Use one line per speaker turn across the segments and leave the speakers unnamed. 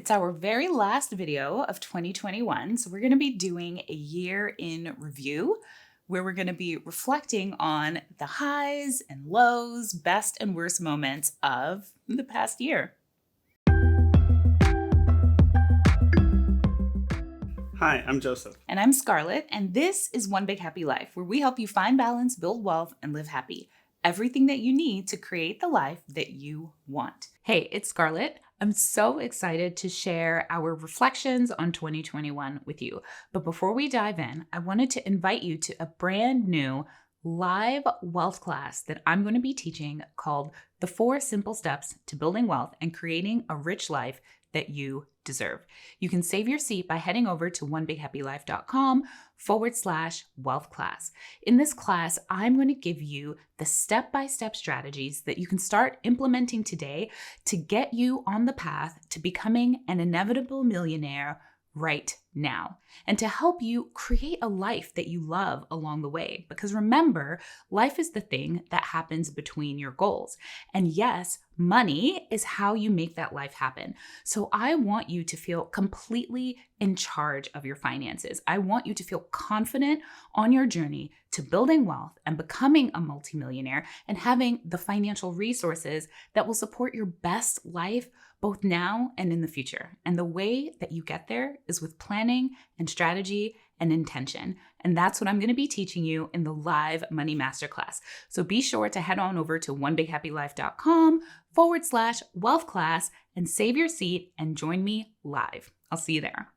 It's our very last video of 2021, so we're going to be doing a year in review where we're going to be reflecting on the highs and lows, best and worst moments of the past year.
Hi, I'm Joseph.
And I'm Scarlett, and this is One Big Happy Life, where we help you find balance, build wealth, and live happy. Everything that you need to create the life that you want. Hey, it's Scarlett. I'm so excited to share our reflections on 2021 with you. But before we dive in, I wanted to invite you to a brand new live wealth class that I'm going to be teaching called The 4 Simple Steps to Building Wealth and Creating a Rich Life that You Deserve. You can save your seat by heading over to onebighappylife.com/wealth class. In this class, I'm going to give you the step-by-step strategies that you can start implementing today to get you on the path to becoming an inevitable millionaire right now, and to help you create a life that you love along the way. Because remember, life is the thing that happens between your goals. And yes, money is how you make that life happen. So I want you to feel completely in charge of your finances. I want you to feel confident on your journey to building wealth and becoming a multimillionaire and having the financial resources that will support your best life both now and in the future. And the way that you get there is with planning and strategy and intention. And that's what I'm going to be teaching you in the live money masterclass. So be sure to head on over to onebighappylife.com/wealth class and save your seat and join me live. I'll see you there.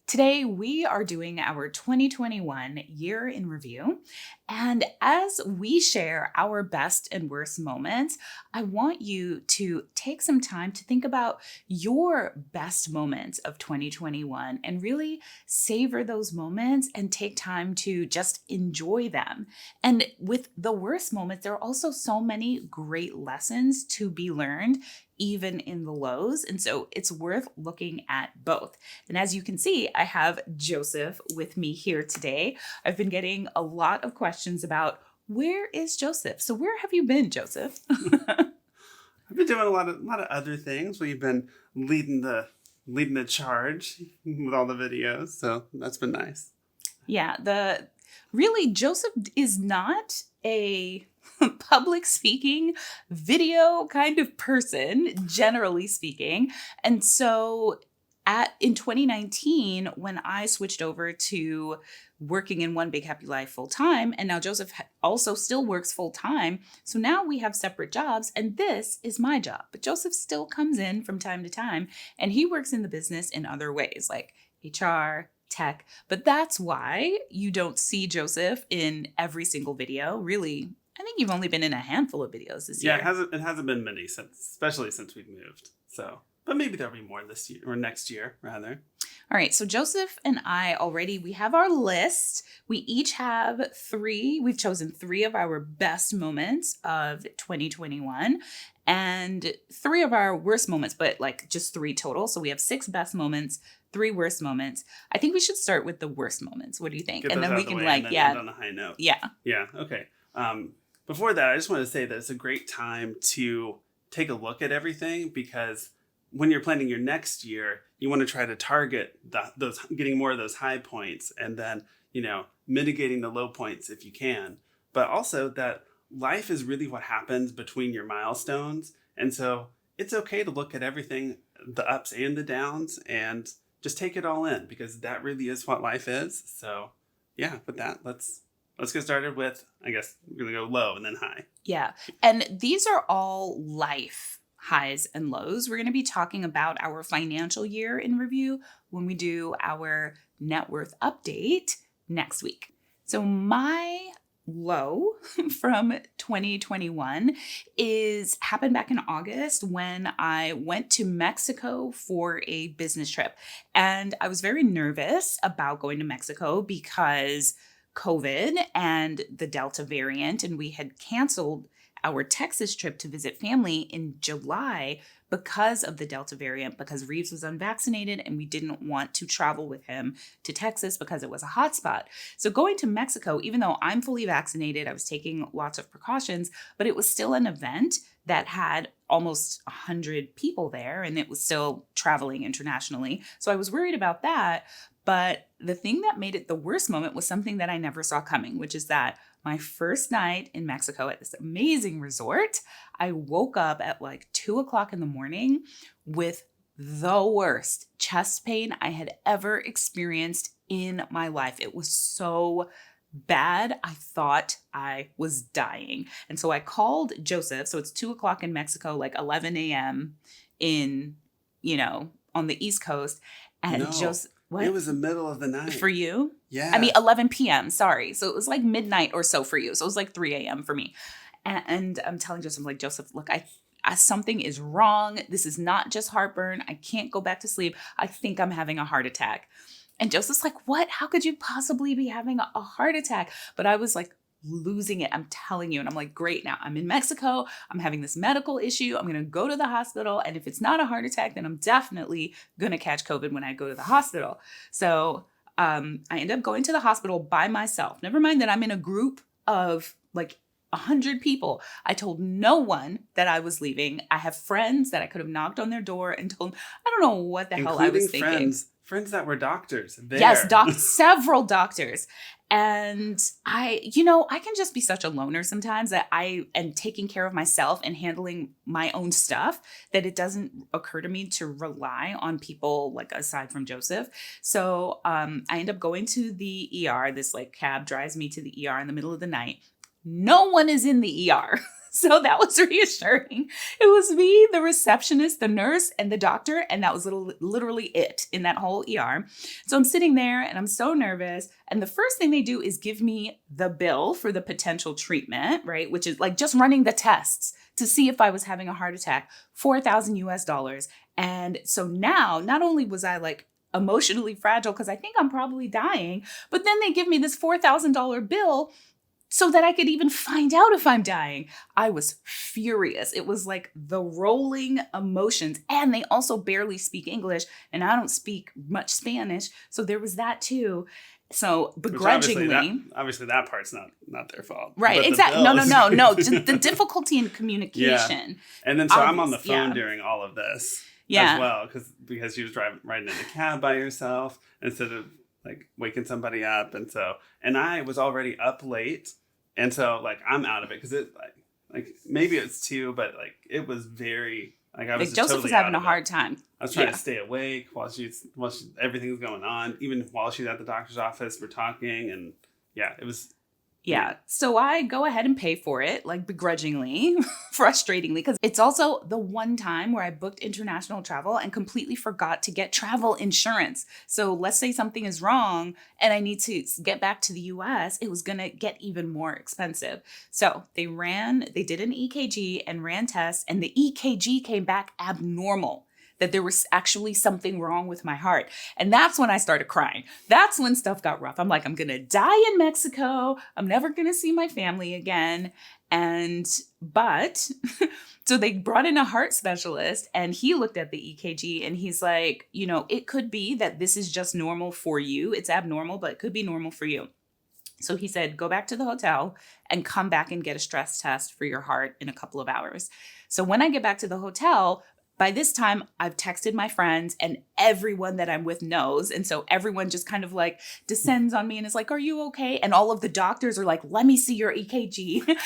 Today, we are doing our 2021 year in review. And as we share our best and worst moments, I want you to take some time to think about your best moments of 2021 and really savor those moments and take time to just enjoy them. And with the worst moments, there are also so many great lessons to be learned, even in the lows. And so it's worth looking at both. And as you can see, I have Joseph with me here today. I've been getting a lot of questions about where is Joseph? So where have you been, Joseph?
I've been doing a lot of other things. We've been leading the charge with all the videos, so that's been nice.
Yeah, really Joseph is not a public speaking video kind of person, generally speaking. And so in 2019, when I switched over to working in One Big Happy Life full time, and now Joseph also still works full time. So now we have separate jobs, and this is my job. But Joseph still comes in from time to time, and he works in the business in other ways, like HR, tech. But that's why you don't see Joseph in every single video. Really, I think you've only been in a handful of videos this year.
Yeah, it hasn't been many especially since we've moved. So, but maybe there'll be more this year or next year rather.
All right, so Joseph and I we have our list. We each have 3. We've chosen 3 of our best moments of 2021 and 3 of our worst moments, but like just 3 total. So we have 6 best moments, 3 worst moments. I think we should start with the worst moments. What do you think?
And then we can end on a high note.
Yeah.
Yeah. Okay. Before that, I just want to say that it's a great time to take a look at everything, because when you're planning your next year, you want to try to target those getting more of those high points, and then, mitigating the low points if you can. But also that life is really what happens between your milestones. And so it's okay to look at everything, the ups and the downs, and just take it all in, because that really is what life is. So yeah, with that, let's get started with, I guess we're going to go low and then high.
Yeah. And these are all life highs and lows. We're going to be talking about our financial year in review when we do our net worth update next week. So my low from 2021 happened back in August when I went to Mexico for a business trip. And I was very nervous about going to Mexico because COVID and the Delta variant, and we had canceled our Texas trip to visit family in July because of the Delta variant, because Reeves was unvaccinated and we didn't want to travel with him to Texas because it was a hotspot. So going to Mexico, even though I'm fully vaccinated, I was taking lots of precautions, but it was still an event that had almost 100 people there, and it was still traveling internationally. So I was worried about that. But the thing that made it the worst moment was something that I never saw coming, which is that my first night in Mexico at this amazing resort, I woke up at like 2:00 in the morning with the worst chest pain I had ever experienced in my life. It was so bad. I thought I was dying. And so I called Joseph. So it's 2:00 in Mexico, like 11 a.m. in, on the East Coast. And
No,
Joseph, what?
it was the middle of the night.
For you?
Yeah.
I mean, 11 p.m. Sorry. So it was like midnight or so for you. So it was like 3 a.m. for me. And I'm telling Joseph, I'm like, Joseph, look, I something is wrong. This is not just heartburn. I can't go back to sleep. I think I'm having a heart attack. And Joseph's like, what? How could you possibly be having a heart attack? But I was like losing it. I'm telling you. And I'm like, great. Now I'm in Mexico. I'm having this medical issue. I'm going to go to the hospital. And if it's not a heart attack, then I'm definitely going to catch COVID when I go to the hospital. So I end up going to the hospital by myself. Never mind that I'm in a group of like 100 people. I told no one that I was leaving. I have friends that I could have knocked on their door and told them, I don't know what the hell I was thinking.
Friends that were doctors. There.
Yes, several doctors. And I can just be such a loner sometimes that I am taking care of myself and handling my own stuff that it doesn't occur to me to rely on people like aside from Joseph. So I end up going to the ER. This like cab drives me to the ER in the middle of the night. No one is in the ER. So that was reassuring. It was me, the receptionist, the nurse, and the doctor. And that was literally it in that whole ER. So I'm sitting there and I'm so nervous. And the first thing they do is give me the bill for the potential treatment, right? Which is like just running the tests to see if I was having a heart attack, $4,000. And so now, not only was I like emotionally fragile because I think I'm probably dying, but then they give me this $4,000 bill so that I could even find out if I'm dying. I was furious. It was like the rolling emotions. And they also barely speak English, and I don't speak much Spanish. So there was that too. So begrudgingly.
Obviously that part's not their fault.
Right, exactly. No. Just the difficulty in communication.
Yeah. And then so I'm on the phone during all of this as well, because you was riding in a cab by yourself instead of like waking somebody up. And I was already up late. And so, like, I'm out of it because it, like maybe it's 2, but like it was very like I was.
Like Joseph
totally
was having a hard time.
I was trying to stay awake while everything was going on. Even while she's at the doctor's office, we're talking, and it was.
Yeah. So I go ahead and pay for it, like begrudgingly, frustratingly, because it's also the one time where I booked international travel and completely forgot to get travel insurance. So let's say something is wrong and I need to get back to the US, it was going to get even more expensive. So they did an EKG and ran tests, and the EKG came back abnormal, that there was actually something wrong with my heart. And that's when I started crying. That's when stuff got rough. I'm like, I'm going to die in Mexico. I'm never going to see my family again. But so they brought in a heart specialist, and he looked at the EKG and he's like, it could be that this is just normal for you. It's abnormal, but it could be normal for you. So he said, go back to the hotel and come back and get a stress test for your heart in a couple of hours. So when I get back to the hotel, by this time, I've texted my friends, and everyone that I'm with knows. And so everyone just kind of like descends on me and is like, are you okay? And all of the doctors are like, let me see your EKG.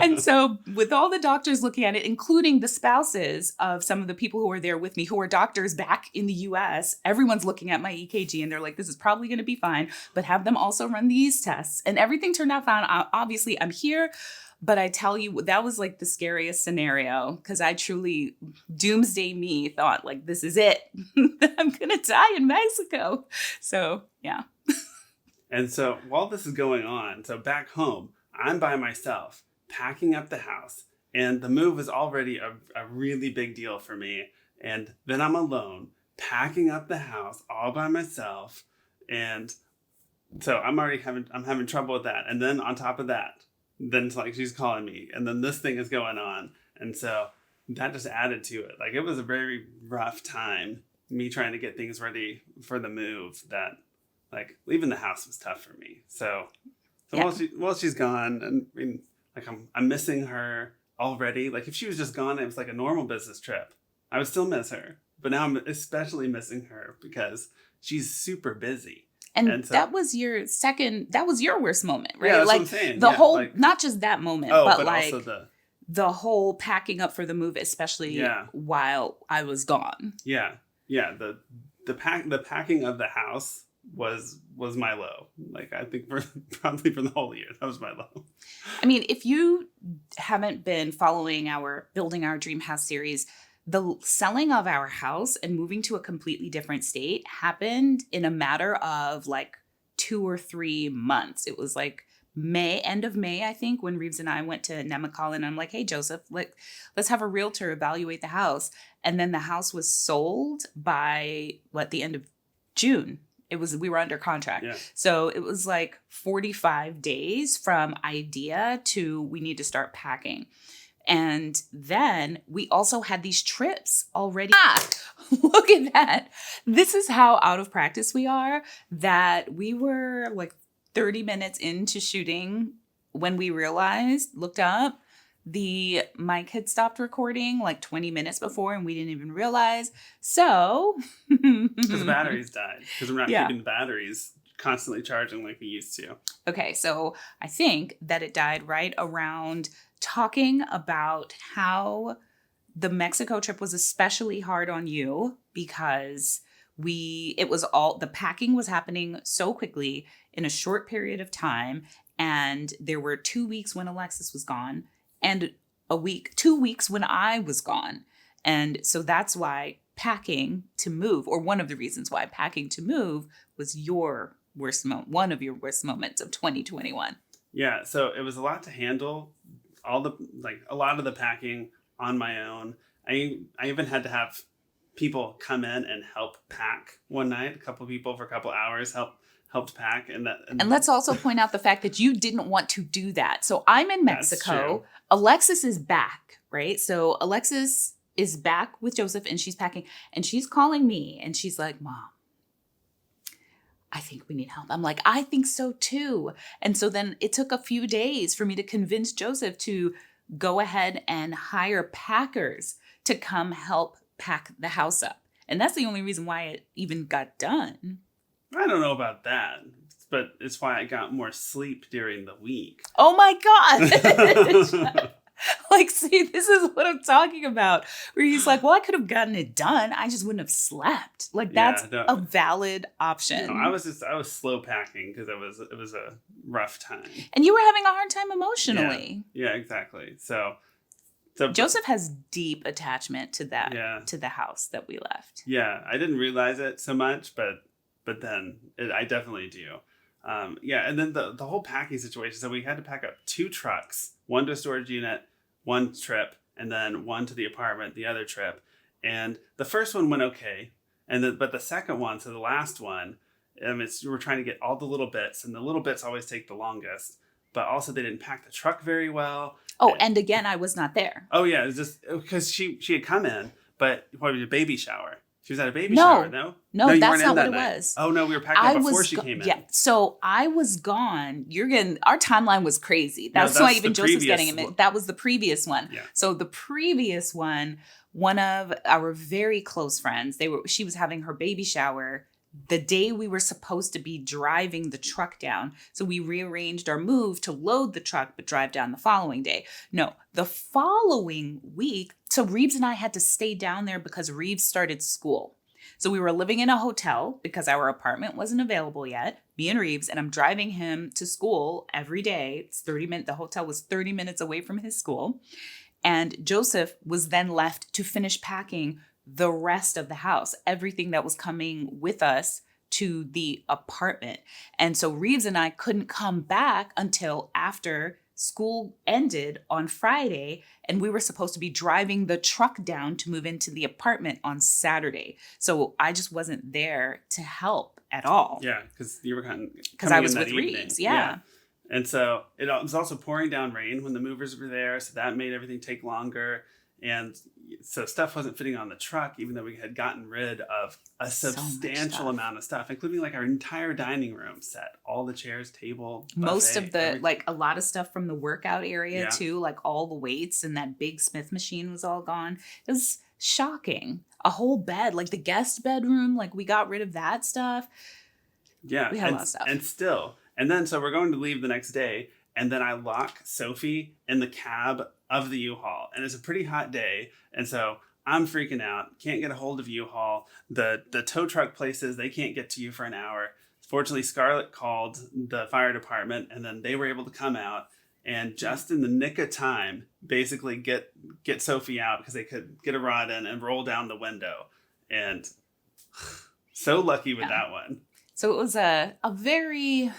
And so with all the doctors looking at it, including the spouses of some of the people who are there with me, who are doctors back in the US, everyone's looking at my EKG and they're like, this is probably going to be fine, but have them also run these tests. And everything turned out fine. Obviously, I'm here. But I tell you, that was like the scariest scenario, because I truly, doomsday me, thought like, this is it. I'm going to die in Mexico. So, yeah.
And so while this is going on, so back home, I'm by myself, packing up the house. And the move is already a really big deal for me. And then I'm alone, packing up the house all by myself. And so I'm having trouble with that. And then on top of that, then it's like she's calling me, and then this thing is going on. And so that just added to it. Like, it was a very rough time, me trying to get things ready for the move, that like leaving the house was tough for me. So while she's gone, and I mean, like I'm missing her already. Like, if she was just gone, it was like a normal business trip, I would still miss her. But now I'm especially missing her because she's super busy.
And so, that was your worst moment, right?
Yeah, that's
like
what I'm saying.
The whole,
like,
not just that moment, but like
also
the whole packing up for the move, especially while I was gone.
Yeah. Yeah. The packing of the house was my low. Like, I think probably for the whole year, that was my low.
I mean, if you haven't been following our Building Our Dream House series, the selling of our house and moving to a completely different state happened in a matter of like 2 or 3 months. It was like end of May, I think, when Reeves and I went to Nemacolin, and I'm like, hey, Joseph, let's have a realtor evaluate the house. And then the house was sold by the end of June. We were under contract. Yeah. So it was like 45 days from idea to we need to start packing. And then we also had these trips already. Look at that. This is how out of practice we are, that we were like 30 minutes into shooting when we looked up, the mic had stopped recording like 20 minutes before, and we didn't even realize. So
because the batteries died, because we're not keeping the batteries constantly charging like we used to.
Okay, so I think that it died right around talking about how the Mexico trip was especially hard on you because the packing was happening so quickly in a short period of time. And there were 2 weeks when Alexis was gone and 2 weeks when I was gone. And so that's why packing to move, or one of the reasons why packing to move was one of your worst moments of 2021.
Yeah. So it was a lot to handle. A lot of the packing on my own. I even had to have people come in and help pack one night. A couple of people for a couple hours helped pack. And
let's also point out the fact that you didn't want to do that. So I'm in Mexico. Alexis is back, right? So Alexis is back with Joseph, and she's packing, and she's calling me, and she's like, Mom, I think we need help. I'm like, I think so too. And so then it took a few days for me to convince Joseph to go ahead and hire packers to come help pack the house up. And that's the only reason why it even got done.
I don't know about that, but it's why I got more sleep during the week.
Oh my God. Like, see, this is what I'm talking about. Where he's like, well, I could have gotten it done. I just wouldn't have slept. Like, that's a valid option.
No, I was slow packing because it was a rough time.
And you were having a hard time emotionally.
Yeah, exactly. So
Joseph has deep attachment to that, to the house that we left.
Yeah, I didn't realize it so much, but then I definitely do. And then the whole packing situation. So we had to pack up 2 trucks, one to a storage unit, one trip, and then one to the apartment, the other trip. And the first one went okay. But the second one, so the last one, we're trying to get all the little bits, and the little bits always take the longest. But also they didn't pack the truck very well.
Oh, and again, I was not there.
Oh yeah, it was just because she had come in, but what was a baby shower? She was at a baby shower, no?
No, that's not what it was.
Oh no, we were packing up before she came in.
Yeah, so I was gone. Our timeline was crazy. That's why even Joseph's getting it. That was the previous one. Yeah. So the previous one of our very close friends, she was having her baby shower the day we were supposed to be driving the truck down. So we rearranged our move to load the truck, but drive down the following day. No, the following week, so Reeves and I had to stay down there because Reeves started school. So we were living in a hotel because our apartment wasn't available yet, me and Reeves, and I'm driving him to school every day. It's 30 minutes. The hotel was 30 minutes away from his school. And Joseph was then left to finish packing the rest of the house, everything that was coming with us to the apartment. And so Reeves and I couldn't come back until after school ended on Friday, and we were supposed to be driving the truck down to move into the apartment on Saturday. So I just wasn't there to help at all.
Yeah, because you were
because I was with Reeves. Yeah.
And so it was also pouring down rain when the movers were there, so that made everything take longer. And so stuff wasn't fitting on the truck, even though we had gotten rid of a substantial amount of stuff, including like our entire dining room set, all the chairs, table,
most
buffet,
of the
everything.
like a lot of stuff from the workout area
Yeah.
too, like all the weights and that big Smith machine was all gone. It was shocking. A whole bed, like the guest bedroom, like we got rid of that stuff.
Yeah.
We had a lot of stuff.
And then so we're going to leave the next day. And then I lock Sophie in the cab of the U-Haul. And it's a pretty hot day. And so I'm freaking out. Can't get a hold of U-Haul. The tow truck places, they can't get to you for an hour. Fortunately, Scarlett called the fire department, and then they were able to come out and just in the nick of time, basically get Sophie out because they could get a rod in and roll down the window. And so lucky with that one.
So it was a very,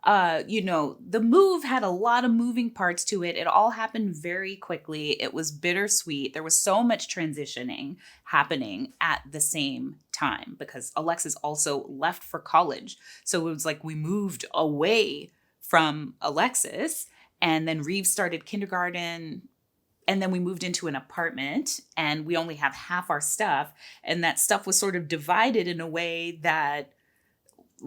the move had a lot of moving parts to it. It all happened very quickly. It was bittersweet. There was so much transitioning happening at the same time because Alexis also left for college. So it was like we moved away from Alexis, and then Reeves started kindergarten. And then we moved into an apartment and we only have half our stuff. And that stuff was sort of divided in a way that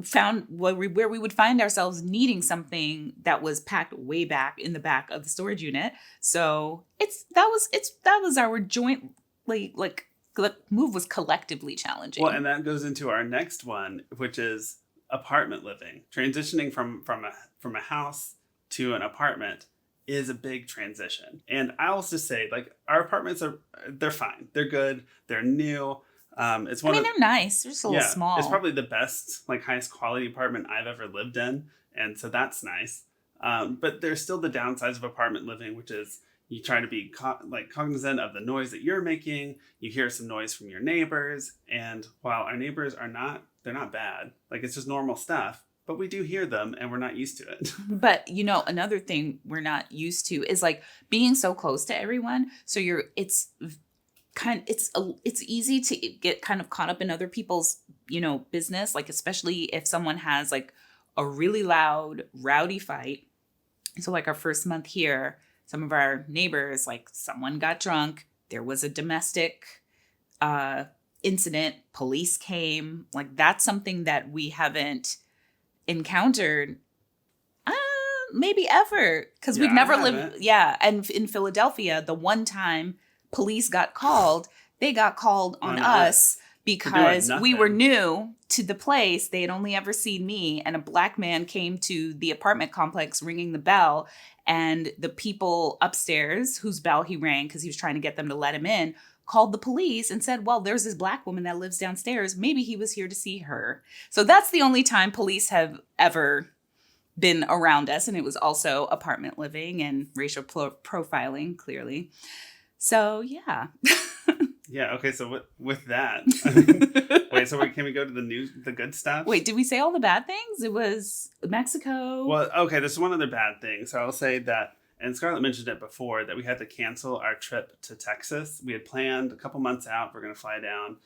found where we would find ourselves needing something that was packed way back in the back of the storage unit. So that was our joint the move was collectively challenging.
Well, and that goes into our next one, which is apartment living. Transitioning from a house to an apartment is a big transition. And I also say, like, our apartments they're fine. They're good. They're new. They're
nice. They're just a little small.
It's probably the best, like, highest quality apartment I've ever lived in. And so that's nice. But there's still the downsides of apartment living, which is you try to be cognizant of the noise that you're making. You hear some noise from your neighbors. And while our neighbors they're not bad. Like, it's just normal stuff. But we do hear them and we're not used to it.
But, another thing we're not used to is like being so close to everyone. So it's easy to get kind of caught up in other people's, business, like especially if someone has like a really loud, rowdy fight. So like our first month here, some of our neighbors, like someone got drunk. There was a domestic incident. Police came. Like that's something that we haven't encountered maybe ever because we've never lived. Yeah. And in Philadelphia, the one time police got called, they got called on us because we were new to the place. They had only ever seen me, and a black man came to the apartment complex ringing the bell, and the people upstairs whose bell he rang because he was trying to get them to let him in called the police and said, well, there's this black woman that lives downstairs. Maybe he was here to see her. So that's the only time police have ever been around us. And it was also apartment living and racial profiling, clearly. So, yeah.
Yeah. Okay. So with that, wait. So can we go to the good stuff?
Wait, did we say all the bad things? It was Mexico.
Well, okay. There's one other bad thing. So I'll say that, and Scarlett mentioned it before, that we had to cancel our trip to Texas. We had planned a couple months out. We're going to fly down,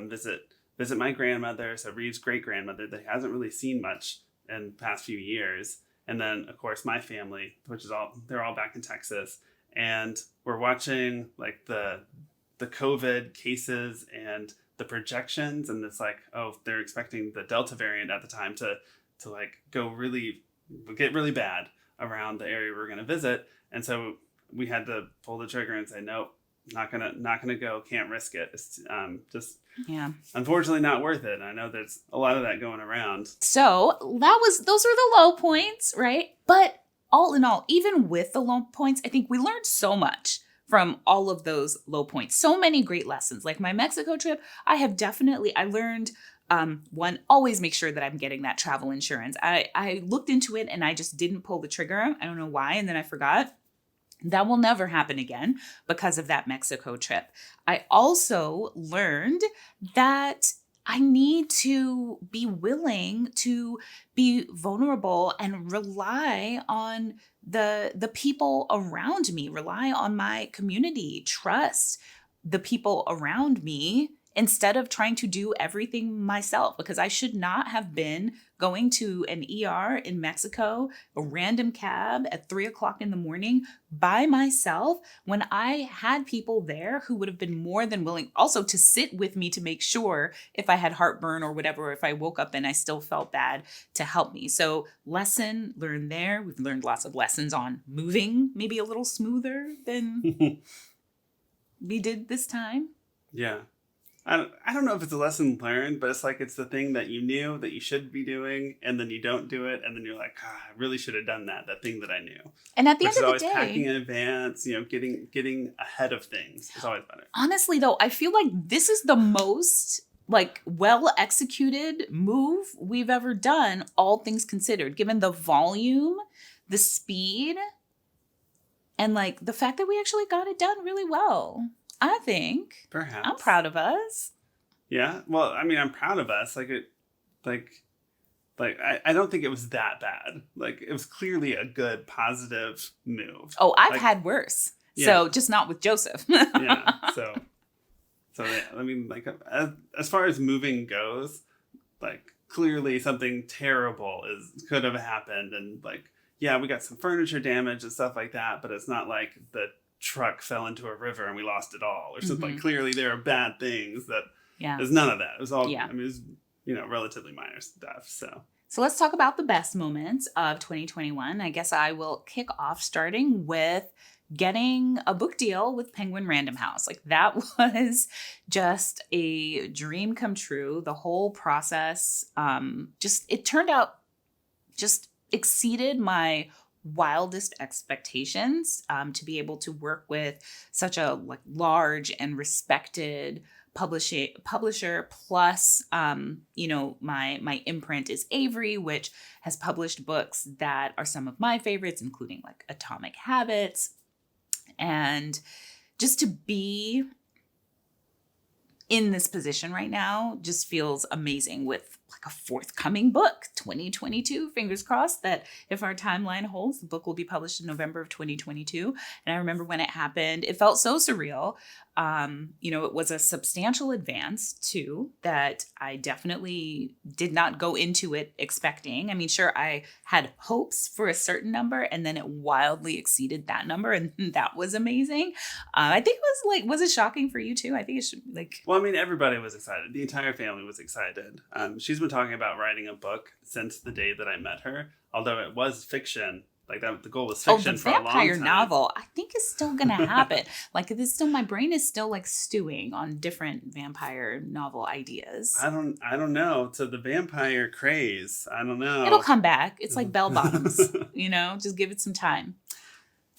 visit my grandmother, so Reeves' great grandmother that he hasn't really seen much in the past few years, and then of course my family, which is they're all back in Texas. And we're watching like the COVID cases and the projections, and it's like, oh, they're expecting the Delta variant at the time to like get really bad around the area we're going to visit. And so we had to pull the trigger and say, nope, not gonna go, can't risk it. It's unfortunately not worth it. And I know there's a lot of that going around.
So those are the low points, right? But all in all, even with the low points, I think we learned so much from all of those low points. So many great lessons. Like my Mexico trip, I learned one, always make sure that I'm getting that travel insurance. I looked into it and I just didn't pull the trigger. I don't know why. And then I forgot. That will never happen again because of that Mexico trip. I also learned that I need to be willing to be vulnerable and rely on the people around me, rely on my community, trust the people around me instead of trying to do everything myself, because I should not have been going to an ER in Mexico, a random cab at 3:00 in the morning by myself, when I had people there who would have been more than willing also to sit with me to make sure if I had heartburn or whatever, or if I woke up and I still felt bad, to help me. So lesson learned there. We've learned lots of lessons on moving maybe a little smoother than we did this time.
Yeah. I don't know if it's a lesson learned, but it's like it's the thing that you knew that you should be doing, and then you don't do it, and then you're like, I really should have done that thing that I knew.
And at the end of the
always
day,
packing in advance, getting ahead of things is always better.
Honestly, though, I feel like this is the most well executed move we've ever done, all things considered, given the volume, the speed, and the fact that we actually got it done really well. I think.
Perhaps.
I'm proud of us.
Yeah. Well, I mean, I'm proud of us. I don't think it was that bad. It was clearly a good, positive move.
Oh, I've had worse. Yeah. So just not with Joseph.
Yeah. So yeah, I mean, as far as moving goes, clearly something terrible could have happened, and yeah, we got some furniture damage and stuff like that, but it's not like the truck fell into a river and we lost it all or something. Clearly there are bad things that there's none of that. It was all, I mean, it was, relatively minor stuff. So
let's talk about the best moments of 2021. I guess I will kick off starting with getting a book deal with Penguin Random House. That was just a dream come true. The whole process, it turned out just exceeded my wildest expectations, to be able to work with such a large and respected publisher, plus my imprint is Avery, which has published books that are some of my favorites, including Atomic Habits. And just to be in this position right now just feels amazing, with a forthcoming book, 2022. Fingers crossed that if our timeline holds, the book will be published in November of 2022. And I remember when it happened, it felt so surreal. It was a substantial advance too, that I definitely did not go into it expecting. I mean, sure, I had hopes for a certain number, and then it wildly exceeded that number, and that was amazing. I think it was it shocking for you too? I think it should
Well, I mean, everybody was excited. The entire family was excited. She's been talking about writing a book since the day that I met her, although it was fiction. The goal was fiction for a long time.
The vampire novel, I think, is still going to happen. My brain is still stewing on different vampire novel ideas.
I don't know. To the vampire craze, I don't know.
It'll come back. It's like bell bottoms, just give it some time.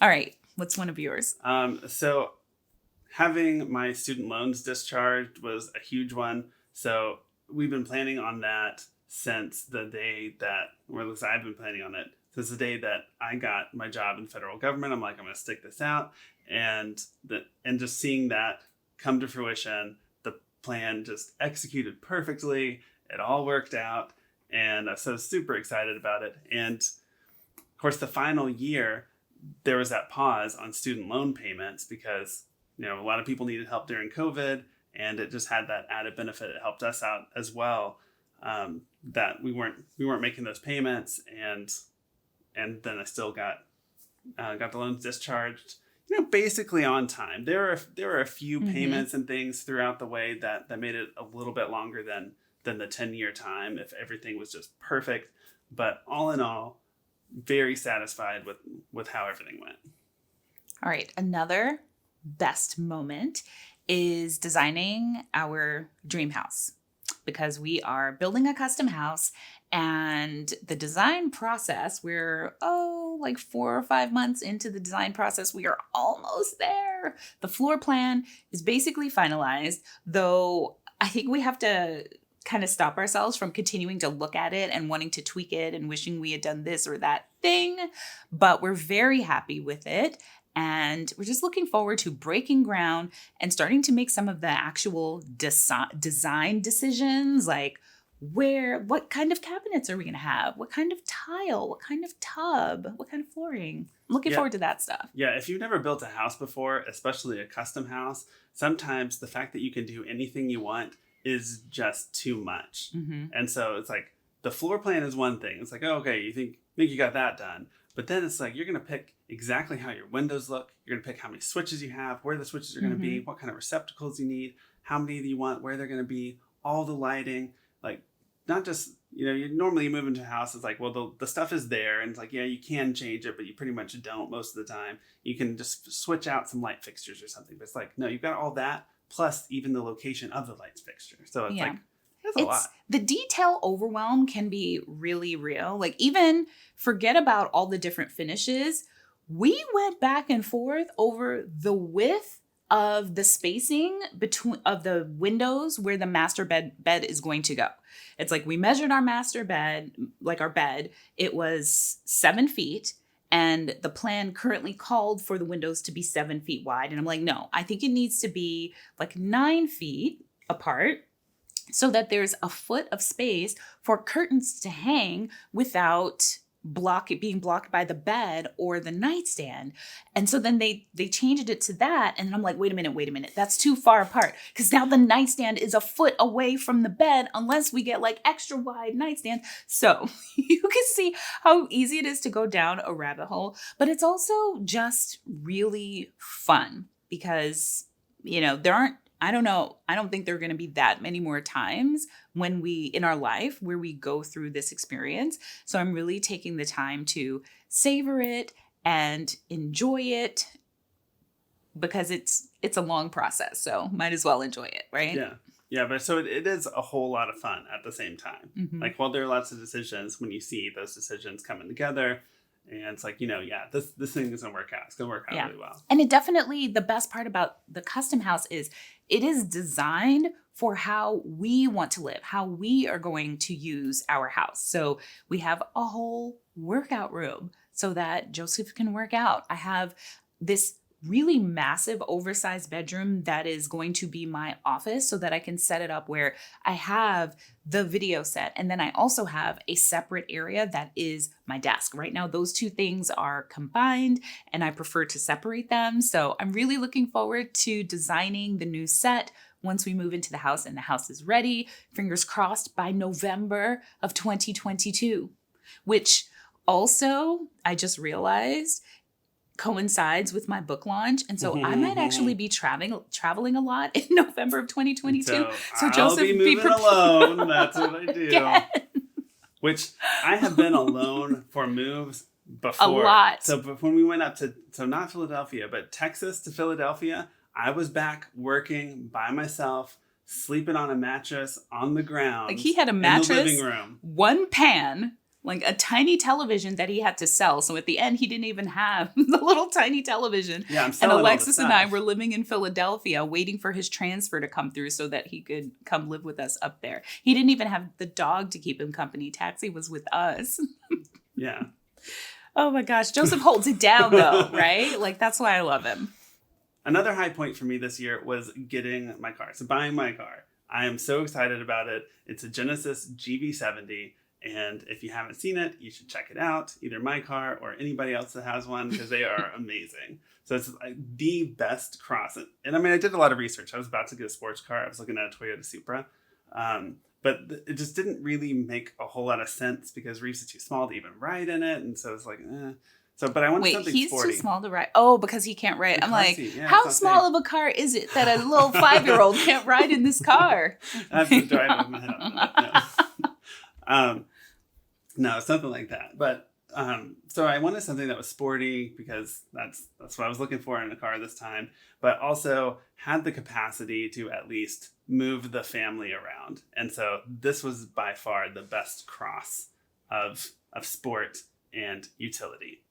All right. What's one of yours?
So having my student loans discharged was a huge one. So we've been planning on that since the day that, or at least I've been planning on it, since the day that I got my job in federal government. I'm going to stick this out. And just seeing that come to fruition, the plan just executed perfectly. It all worked out. And so I was super excited about it. And of course, the final year, there was that pause on student loan payments because, a lot of people needed help during COVID. And it just had that added benefit. It helped us out as well, that we weren't making those payments. And then I still got the loans discharged, basically on time. There were a few payments and things throughout the way that made it a little bit longer than the 10-year time if everything was just perfect. But all in all, very satisfied with how everything went.
All right. Another best moment is designing our dream house, because we are building a custom house, and the design process, we're 4 or 5 months into the design process. We are almost there. The floor plan is basically finalized, though I think we have to kind of stop ourselves from continuing to look at it and wanting to tweak it and wishing we had done this or that thing. But we're very happy with it. And we're just looking forward to breaking ground and starting to make some of the actual design decisions, like what kind of cabinets are we going to have? What kind of tile? What kind of tub? What kind of flooring? I'm looking forward to that stuff.
Yeah, if you've never built a house before, especially a custom house, sometimes the fact that you can do anything you want is just too much.
Mm-hmm.
And so it's like the floor plan is one thing. It's like, oh, okay, you think you got that done. But then it's like you're going to pick exactly how your windows look. You're going to pick how many switches you have, where the switches are going to be, what kind of receptacles you need, how many you want, where they're going to be, all the lighting. Like, not just, you normally move into a house, it's like, well, the stuff is there. And it's like, yeah, you can change it, but you pretty much don't most of the time. You can just switch out some light fixtures or something. But it's like, no, you've got all that, plus even the location of the lights fixture. So it's like, that's a lot.
The detail overwhelm can be really real. Like, even forget about all the different finishes. We went back and forth over the width of the spacing of the windows where the master bed is going to go. It's like we measured our master bed, like our bed. It was 7 feet. And the plan currently called for the windows to be 7 feet wide. And I'm like, no, I think it needs to be like 9 feet apart, so that there's a foot of space for curtains to hang without being blocked by the bed or the nightstand. And so then they changed it to that. And then I'm like, wait a minute. That's too far apart. Because now the nightstand is a foot away from the bed unless we get like extra wide nightstands. So you can see how easy it is to go down a rabbit hole. But it's also just really fun because, I don't think there are going to be that many more times in our life where we go through this experience. So I'm really taking the time to savor it and enjoy it because it's a long process. So might as well enjoy it, right?
Yeah. Yeah, but so it is a whole lot of fun at the same time.
Mm-hmm.
Like, while there are lots of decisions, when you see those decisions coming together, and it's like, this thing is going to work out. It's going to work out really well.
And it definitely, the best part about the custom house is it is designed for how we want to live, how we are going to use our house. So we have a whole workout room so that Joseph can work out. I have this really massive oversized bedroom that is going to be my office so that I can set it up where I have the video set. And then I also have a separate area that is my desk. Right now, those two things are combined and I prefer to separate them. So I'm really looking forward to designing the new set once we move into the house and the house is ready. Fingers crossed by November of 2022, which also I just realized coincides with my book launch. And so I might actually be traveling a lot in November of 2022. So
I'll
Joseph,
be moving alone. That's what I do. Again. Which I have been alone for moves before.
A lot.
So when we went up to, not Philadelphia, but Texas to Philadelphia, I was back working by myself, sleeping on a mattress on the ground.
Like, he had a mattress,
in the living room,
one pan, like a tiny television that he had to sell. So at the end, he didn't even have the little tiny television.
Yeah, I'm
and
Alexis
Alexis and I were living in Philadelphia waiting for his transfer to come through so that he could come live with us up there. He didn't even have the dog to keep him company. Taxi was with us.
Yeah.
Oh my gosh. Joseph holds it down though, right? Like, that's why I love him.
Another high point for me this year was getting my car. So buying my car. I am so excited about it. It's a Genesis GV70. And if you haven't seen it, you should check it out. Either my car or anybody else that has one, because they are amazing. So it's like the best cross. And I mean, I did a lot of research. I was about to get a sports car. I was looking at a Toyota Supra. But it just didn't really make a whole lot of sense because Reeves is too small to even ride in it. And so it's like, So, but I wanted something sporty.
He's too small to ride. Oh, because he can't ride. I'm like,
yeah,
how small of a car is it that a little 5-year-old can't ride in this car?
I have to drive with my head up. No, something like that. But so I wanted something that was sporty because that's what I was looking for in a car this time, but also had the capacity to at least move the family around. And so this was by far the best cross of sport and utility.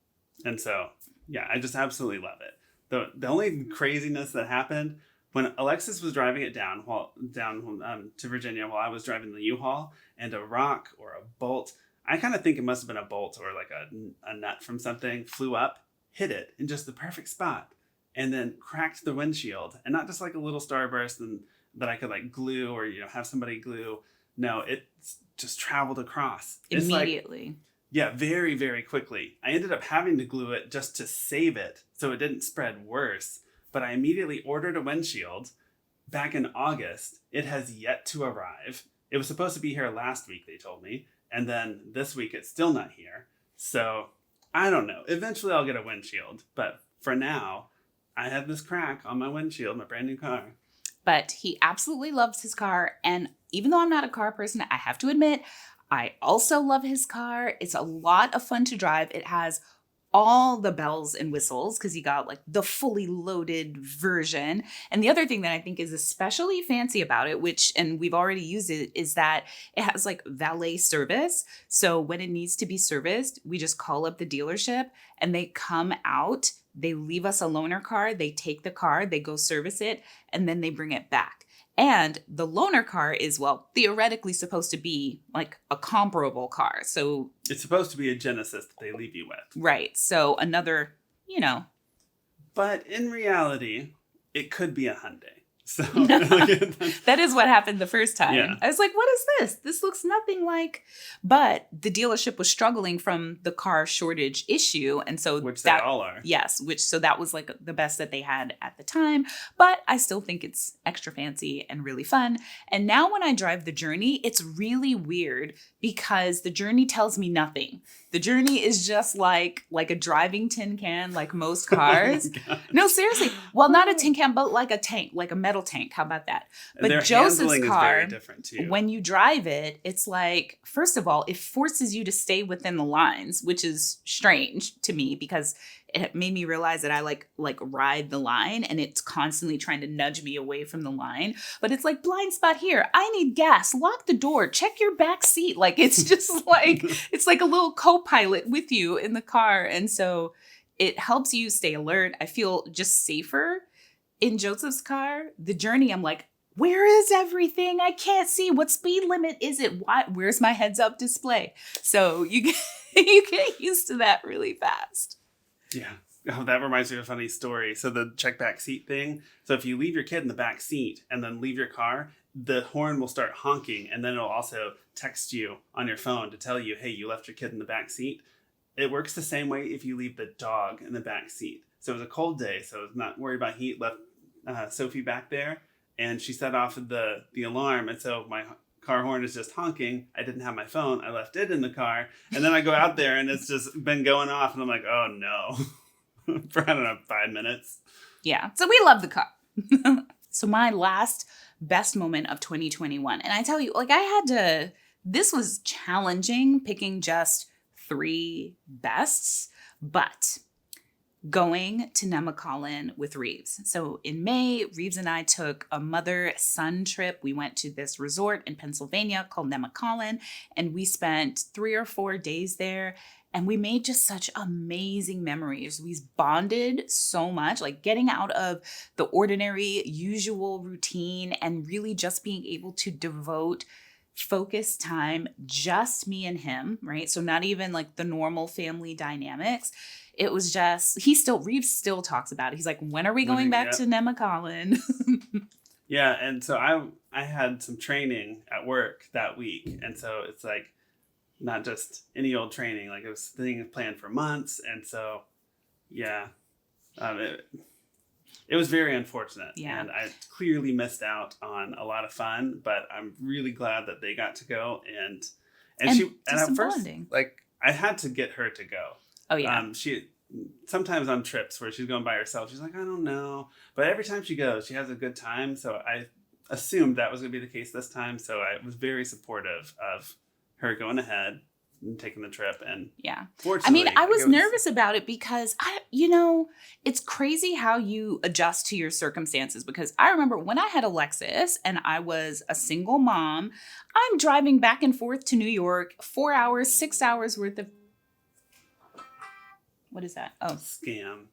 And so, yeah, I just absolutely love it. The only craziness that happened when Alexis was driving it down to Virginia while I was driving the U-Haul, and a rock or a bolt, I kind of think it must have been a bolt or like a nut from something, flew up, hit it in just the perfect spot, and then cracked the windshield. And not just like a little starburst that I could like glue or have somebody glue. No, it just traveled across.
Immediately.
Yeah, very, very quickly. I ended up having to glue it just to save it so it didn't spread worse. But I immediately ordered a windshield back in August. It has yet to arrive. It was supposed to be here last week, they told me. And then this week it's still not here. So I don't know. Eventually I'll get a windshield. But for now, I have this crack on my windshield, my brand new car.
But he absolutely loves his car. And even though I'm not a car person, I have to admit, I also love his car. It's a lot of fun to drive. It has all the bells and whistles because he got like the fully loaded version. And the other thing that I think is especially fancy about it, and we've already used it, is that it has like valet service. So when it needs to be serviced, we just call up the dealership and they come out, they leave us a loaner car, they take the car, they go service it, and then they bring it back. And the loaner car is, well, theoretically supposed to be like a comparable car. So
it's supposed to be a Genesis that they leave you with.
Right. So another,
But in reality, it could be a Hyundai. So
that is what happened the first time.
Yeah.
I was like, what is this? This looks nothing like. But the dealership was struggling from the car shortage issue. And so
which they all are.
Yes. So that was like the best that they had at the time. But I still think it's extra fancy and really fun. And now when I drive the Journey, it's really weird because the Journey tells me nothing. The Journey is just like a driving tin can, like most cars.
Oh
no, seriously. Well, not a tin can, but like a tank, like a metal tank. How about that? But
their
Joseph's car,
is very different too.
When you drive it, it's like, first of all, it forces you to stay within the lines, which is strange to me because it made me realize that I like ride the line and it's constantly trying to nudge me away from the line. But it's like, blind spot here. I need gas. Lock the door. Check your back seat. Like, it's just like, it's like a little co-pilot with you in the car. And so it helps you stay alert. I feel just safer in Joseph's car. The Journey, I'm like, where is everything? I can't see. What speed limit is it? Where's my heads up display? So you get used to that really fast.
Yeah. Oh, that reminds me of a funny story. So the check back seat thing. So if you leave your kid in the back seat and then leave your car, the horn will start honking. And then it'll also text you on your phone to tell you, hey, you left your kid in the back seat. It works the same way if you leave the dog in the back seat. So it was a cold day, so I was not worried about heat. Left Sophie back there, and she set off the alarm. And so my car horn is just honking. I didn't have my phone. I left it in the car. And then I go out there, and it's just been going off. And I'm like, oh, no. For, I don't know, 5 minutes.
Yeah. So we love the car. So my last best moment of 2021. And I tell you, this was challenging picking just 3 bests, but going to Nemacolin with Reeves. So in May, Reeves and I took a mother-son trip. We went to this resort in Pennsylvania called Nemacolin, and we spent 3 or 4 days there. And we made just such amazing memories. We bonded so much, like getting out of the ordinary, usual routine and really just being able to devote focused time, just me and him, right? So not even like the normal family dynamics. It was just, Reeves still talks about it. He's like, when are we going back to Nemacolin?
Yeah, and so I had some training at work that week. And so it's like, not just any old training, like it was things planned for months. And so, yeah, it was very unfortunate. Yeah. And I clearly missed out on a lot of fun, but I'm really glad that they got to go. And at first, bonding. Like, I had to get her to go.
Oh, yeah.
She sometimes on trips where she's going by herself, she's like, I don't know. But every time she goes, she has a good time. So I assumed that was going to be the case this time. So I was very supportive of her going ahead and taking the trip. And
yeah,
fortunately,
I was nervous about it because it's crazy how you adjust to your circumstances, because I remember when I had Alexis and I was a single mom, I'm driving back and forth to New York, 4 hours, 6 hours worth of, what is that? Oh,
scam.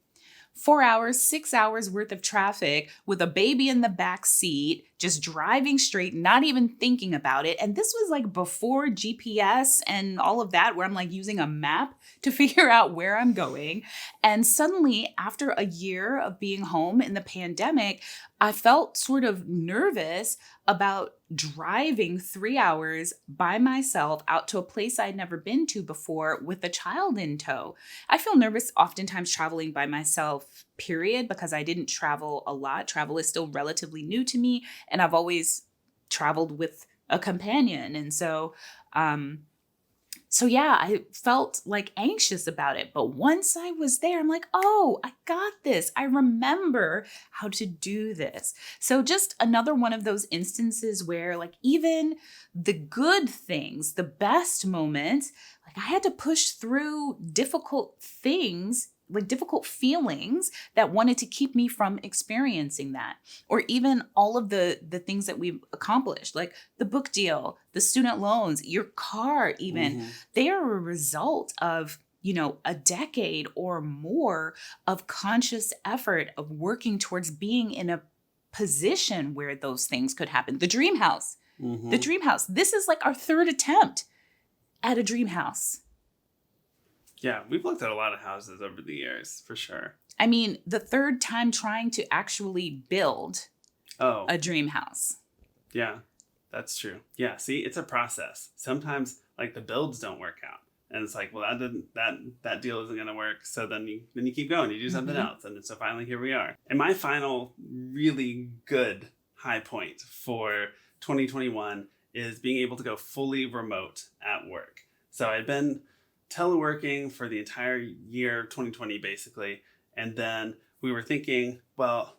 4 hours, 6 hours worth of traffic with a baby in the back seat, just driving straight, not even thinking about it. And this was like before GPS and all of that, where I'm like using a map to figure out where I'm going. And suddenly, after a year of being home in the pandemic, I felt sort of nervous about driving 3 hours by myself out to a place I'd never been to before with a child in tow. I feel nervous oftentimes traveling by myself, period, because I didn't travel a lot. Travel is still relatively new to me, and I've always traveled with a companion. And so yeah, I felt like anxious about it. But once I was there, I'm like, oh, I got this. I remember how to do this. So just another one of those instances where like even the good things, the best moments, like I had to push through difficult things, like difficult feelings that wanted to keep me from experiencing that. Or even all of the things that we've accomplished, like the book deal, the student loans, your car even, they are a result of, you know, a decade or more of conscious effort of working towards being in a position where those things could happen. The dream house, the dream house. This is like our third attempt at a dream house.
Yeah, we've looked at a lot of houses over the years, for sure.
I mean, the third time trying to actually build a dream house.
Yeah, that's true. Yeah, see, it's a process. Sometimes like the builds don't work out. And it's like, well, that deal isn't going to work. So then you keep going, you do something else. And so finally here we are. And my final really good high point for 2021 is being able to go fully remote at work. So I'd been teleworking for the entire year 2020 basically, and then we were thinking, well,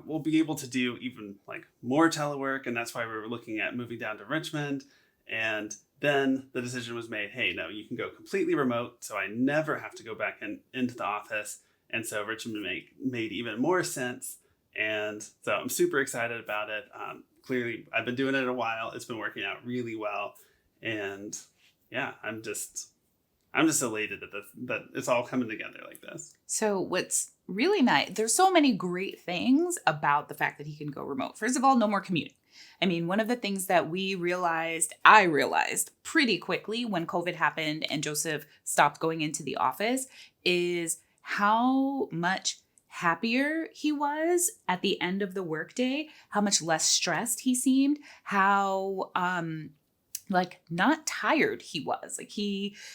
we'll be able to do even like more telework, and that's why we were looking at moving down to Richmond. And then the decision was made, hey, no, you can go completely remote, so I never have to go back into the office. And so Richmond made even more sense, and so I'm super excited about it. Clearly I've been doing it a while, it's been working out really well, and yeah, I'm just elated that it's all coming together like this.
So what's really nice, there's so many great things about the fact that he can go remote. First of all, no more commuting. I mean, one of the things that I realized pretty quickly when COVID happened and Joseph stopped going into the office is how much happier he was at the end of the workday, how much less stressed he seemed, how like not tired he was. Like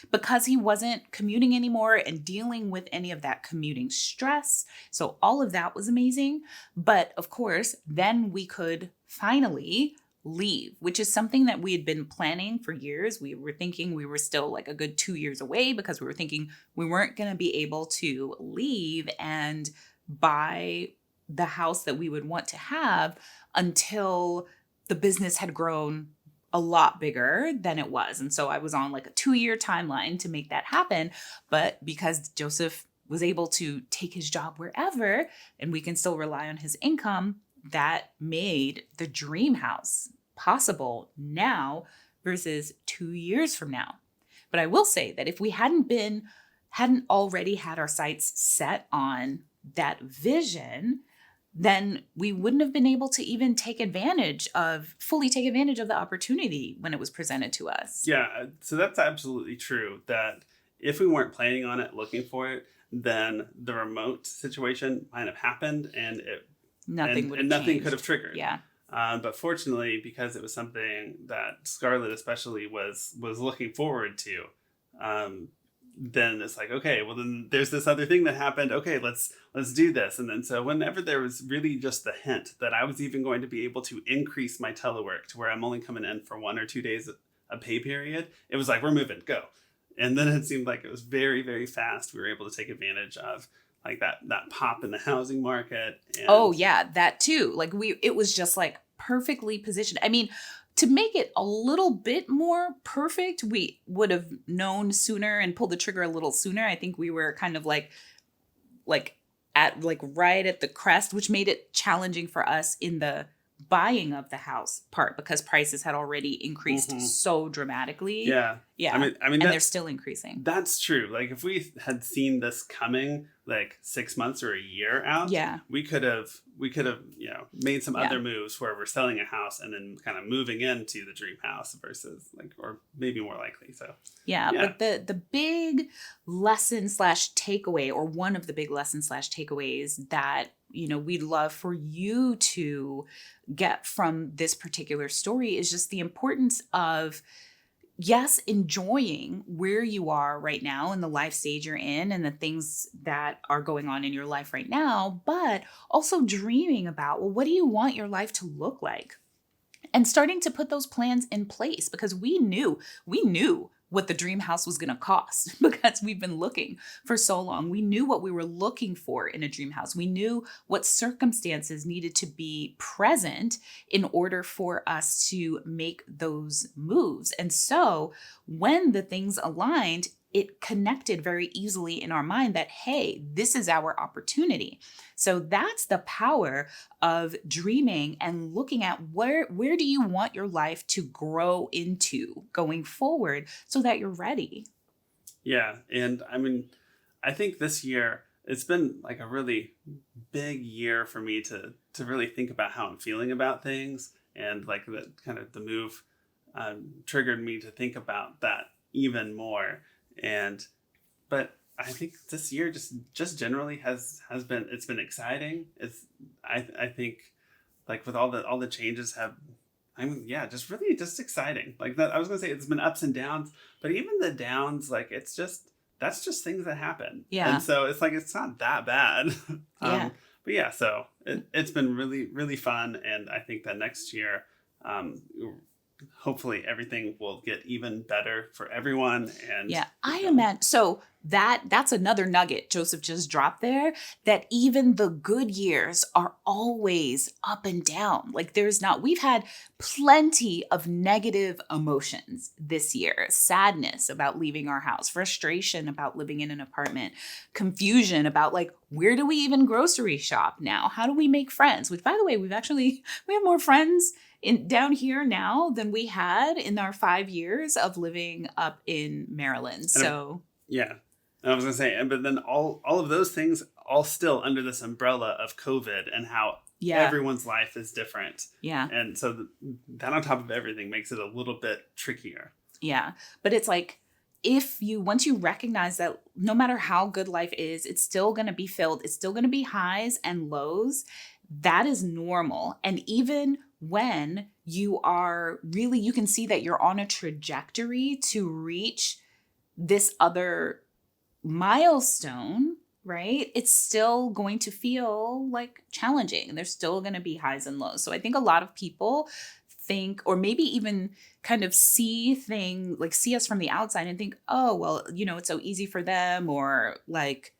because he wasn't commuting anymore and dealing with any of that commuting stress. So all of that was amazing. But of course, then we could finally leave, which is something that we had been planning for years. We were thinking we were still like a good 2 years away because we were thinking we weren't going to be able to leave and buy the house that we would want to have until the business had grown a lot bigger than it was. And so I was on like a 2-year timeline to make that happen. But because Joseph was able to take his job wherever and we can still rely on his income, that made the dream house possible now versus 2 years from now. But I will say that if we hadn't already had our sights set on that vision, then we wouldn't have been able to even fully take advantage of the opportunity when it was presented to us.
Yeah, so that's absolutely true, that if we weren't planning on it, looking for it, then the remote situation might have happened and nothing could have triggered.
Yeah.
But fortunately, because it was something that Scarlett especially was looking forward to, then it's like, okay, well then there's this other thing that happened. Okay, let's do this. And then so whenever there was really just the hint that I was even going to be able to increase my telework to where I'm only coming in for 1 or 2 days a pay period, it was like, we're moving, go. And then it seemed like it was very, very fast. We were able to take advantage of like that pop in the housing market. And
oh yeah, that too. Like it was just like perfectly positioned. I mean, to make it a little bit more perfect, we would have known sooner and pulled the trigger a little sooner. I think we were kind of like at like right at the crest, which made it challenging for us in the buying of the house part because prices had already increased so dramatically.
Yeah.
Yeah.
I mean,
and they're still increasing.
That's true. Like if we had seen this coming like 6 months or a year out,
Yeah.
we could have, made some
Yeah.
other moves where we're selling a house and then kind of moving into the dream house versus like, or maybe more likely. So
Yeah. But the big lesson / takeaway, or one of the big lessons / takeaways that, we'd love for you to get from this particular story is just the importance of, yes, enjoying where you are right now and the life stage you're in and the things that are going on in your life right now, but also dreaming about, well, what do you want your life to look like? And starting to put those plans in place, because we knew what the dream house was going to cost because we've been looking for so long. We knew what we were looking for in a dream house. We knew what circumstances needed to be present in order for us to make those moves. And so when the things aligned, it connected very easily in our mind that, hey, this is our opportunity. So that's the power of dreaming and looking at where do you want your life to grow into going forward so that you're ready.
Yeah. And I mean, I think this year it's been like a really big year for me to really think about how I'm feeling about things. And like the kind of the move triggered me to think about that even more. But I think this year just generally has been, it's been exciting. I think like with all the changes just really just exciting. Like that, I was gonna say it's been ups and downs, but even the downs, like that's just things that happen.
Yeah.
And so it's like, it's not that bad.
Yeah.
But yeah, so it's been really, really fun. And I think that next year, hopefully everything will get even better for everyone. And
yeah, I imagine. So that's another nugget Joseph just dropped there, that even the good years are always up and down. Like we've had plenty of negative emotions this year: sadness about leaving our house, frustration about living in an apartment, confusion about like, where do we even grocery shop now? How do we make friends? Which, by the way, we have more friends down here now than we had in our 5 years of living up in Maryland. So
yeah, and I was gonna say, but then all of those things all still under this umbrella of COVID and how everyone's life is different.
Yeah,
and so that on top of everything makes it a little bit trickier.
Yeah, but it's like, once you recognize that no matter how good life is, it's still going to be filled. It's still going to be highs and lows. That is normal. And even when you can see that you're on a trajectory to reach this other milestone, right? It's still going to feel like challenging. There's still going to be highs and lows. So I think a lot of people think, or maybe even kind of see us from the outside and think, oh, well, it's so easy for them, or like,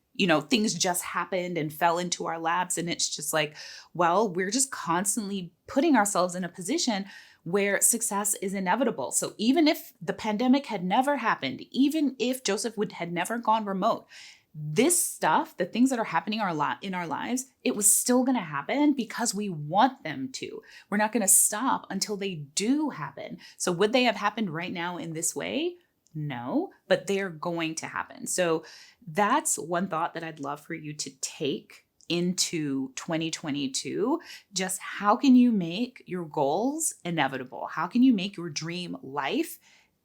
things just happened and fell into our laps. And it's just like, well, we're just constantly putting ourselves in a position where success is inevitable. So even if the pandemic had never happened, even if Joseph had never gone remote, this stuff, the things that are happening in our lives, it was still going to happen because we want them to. We're not going to stop until they do happen. So would they have happened right now in this way? No, but they're going to happen. So that's one thought that I'd love for you to take into 2022. Just how can you make your goals inevitable? How can you make your dream life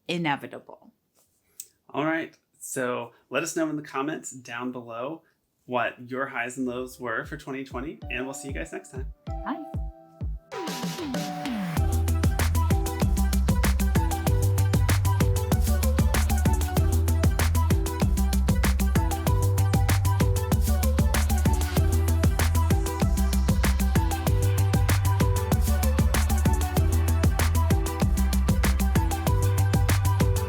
inevitable?
All right. So let us know in the comments down below what your highs and lows were for 2020, and we'll see you guys next time.
Bye.